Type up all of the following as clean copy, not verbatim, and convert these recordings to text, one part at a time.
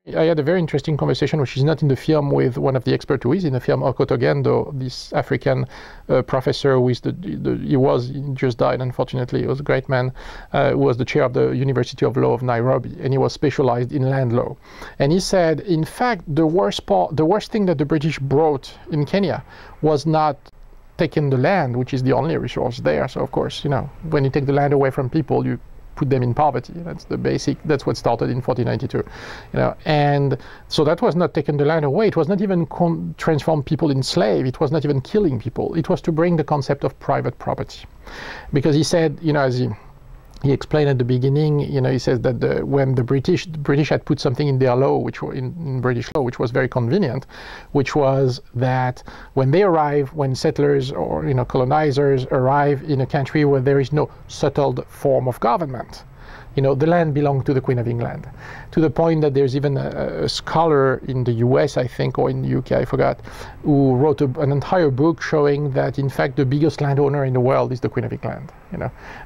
I had a very interesting conversation, which is not in the film, with one of the experts who is in the film, Okotogendo, this African professor who is he just died, unfortunately. He was a great man, who was the chair of the University of Law of Nairobi, and he was specialized in land law. And he said, in fact, the worst thing that the British brought in Kenya was not taking the land, which is the only resource there. So of course, when you take the land away from people, you put them in poverty. That's what started in 1492, and so that was not taking the land away. It was not even transform people in slave. It was not even killing people. It was to bring the concept of private property, because he said, as he explained at the beginning, he says that when the British had put something in their law, in British law, which was very convenient, which was that when settlers or colonizers arrive in a country where there is no settled form of government, the land belonged to the Queen of England, to the point that there's even a scholar in the US, I think, or in the UK, I forgot, who wrote an entire book showing that, in fact, the biggest landowner in the world is the Queen of England.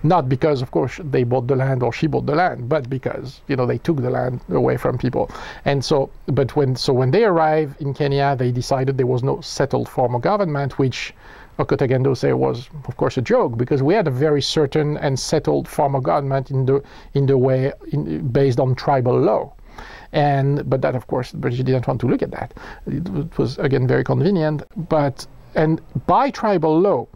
Not because, of course, they bought the land or she bought the land, but because, they took the land away from people. And so, when they arrived in Kenya, they decided there was no settled form of government, which Okotogendo said was, of course, a joke, because we had a very certain and settled form of government based on tribal law. But that, of course, the British didn't want to look at that. It was, again, very convenient. And by tribal law,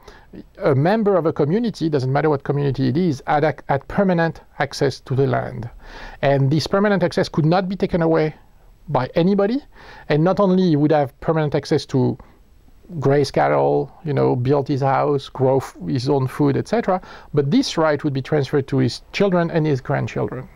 a member of a community, doesn't matter what community it is, had permanent access to the land. And this permanent access could not be taken away by anybody. And not only would have permanent access to graze cattle, build his house, grow his own food, etc., but this right would be transferred to his children and his grandchildren.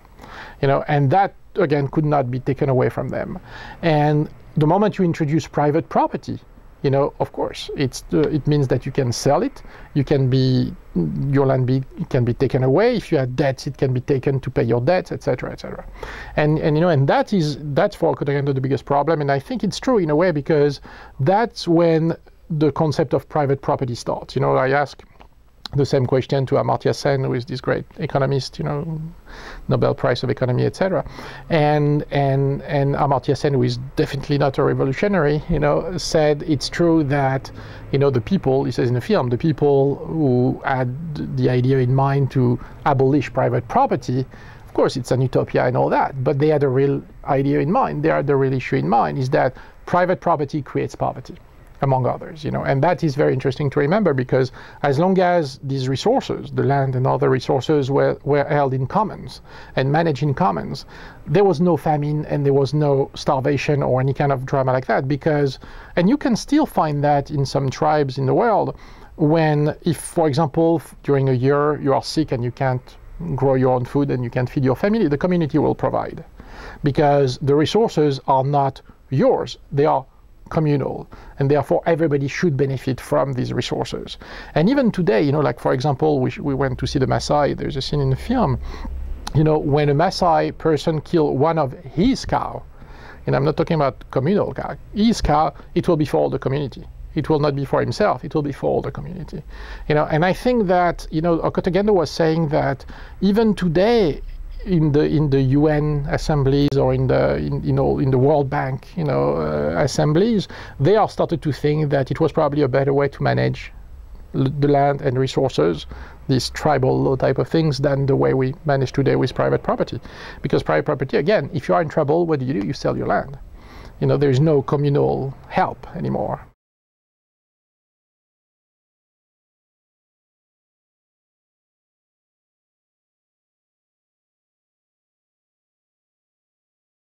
And that, again, could not be taken away from them. And the moment you introduce private property, of course, it means that you can sell it. Your land can be taken away. If you had debts, it can be taken to pay your debts, etc., etc. And that's for Okotogendo the biggest problem. And I think it's true in a way, because that's when the concept of private property starts. I ask the same question to Amartya Sen, who is this great economist, Nobel Prize of Economy, etc. And Amartya Sen, who is definitely not a revolutionary, said it's true that, the people, he says in the film, the people who had the idea in mind to abolish private property, of course, it's an utopia and all that, but they had a real idea in mind. They had the real issue in mind, is that private property creates poverty, among others, and that is very interesting to remember, because as long as these resources, the land and other resources, were held in commons and managed in commons, there was no famine and there was no starvation or any kind of drama like that. And you can still find that in some tribes in the world, if, for example, during a year you are sick and you can't grow your own food and you can't feed your family, the community will provide, because the resources are not yours, they are communal, and therefore everybody should benefit from these resources. And even today, like, for example, we went to see the Maasai. There's a scene in the film, when a Maasai person kills one of his cow, and I'm not talking about communal cow, his cow, it will be for all the community. It will not be for himself, it will be for all the community. And I think that, Okotogendo was saying that even today, in the UN assemblies or in the World Bank assemblies, they are started to think that it was probably a better way to manage the land and resources, these tribal law type of things, than the way we manage today with private property. Because private property, again, if you are in trouble, what do? You sell your land. There is no communal help anymore.